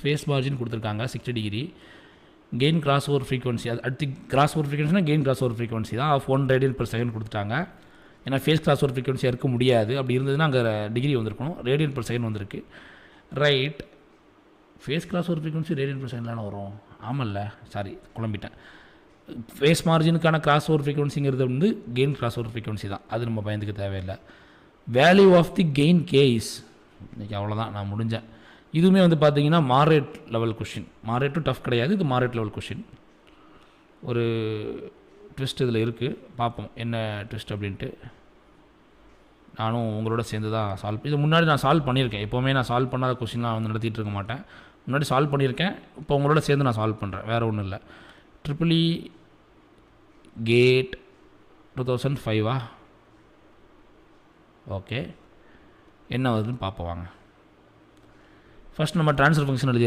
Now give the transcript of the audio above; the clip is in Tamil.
ஃபேஸ் மார்ஜின் கொடுத்துருக்காங்க 60 degree. Gain cross over frequency, அது அடுத்து கிராஸ் ஓவர் ஃப்ரீக்வன்சினா கெயின் கிராஸ் ஓவர் ஃப்ரீக்வன்சி தான் ஆஃப் 1 ரேடியன் per செகண்ட் கொடுத்துட்டாங்க. ஏன்னா ஃபேஸ் கிராஸ் ஓவர் ஃப்ரீக்வன்சியாக இருக்க முடியாது. அப்படி இருந்ததுன்னா அங்கே டிகிரி வந்திருக்கணும், ரேடியன் per செகண்ட் வந்திருக்கு. Right, phase cross over frequency radian per செகண்ட்லாம் வரும். ஆமல்ல, சாரி குழம்பிட்டேன். ஃபேஸ் மார்ஜினுக்கான கிராஸ் ஓவர் ஃப்ரீக்வன்சிங்கிறது வந்து கெயின் கிராஸ் ஓவர் ஃப்ரீக்வன்சி தான், அது நம்ம பயந்துக்க தேவையில்லை. Value of the gain case, இன்றைக்கி அவ்வளோதான், நான் முடிஞ்சேன். இதுவுமே வந்து பார்த்தீங்கன்னா மாரேட் லெவல் கொஷின், மாரேட்டும் டஃப் கிடையாது, இது மாரேட் லெவல் கொஷின். ஒரு ட்விஸ்ட் இதில் இருக்குது, பார்ப்போம் என்ன ட்விஸ்ட் அப்படின்ட்டு. நானும் உங்களோட சேர்ந்து தான் சால்வ், இது முன்னாடி நான் சால்வ் பண்ணியிருக்கேன். எப்போவுமே நான் சால்வ் பண்ணாத கொஷின்லாம் வந்து நடத்திட்டு இருக்க மாட்டேன். முன்னாடி சால்வ் பண்ணியிருக்கேன், இப்போ உங்களோட சேர்ந்து நான் சால்வ் பண்ணுறேன், வேறு ஒன்றும் இல்லை. ட்ரிபிள் கேட் 2005 ஓகே, என்ன வருதுன்னு பார்ப்போம் வாங்க. ஃபஸ்ட் நம்ம ட்ரான்ஸ்ஃபர் ஃபங்க்ஷன் எழுதியா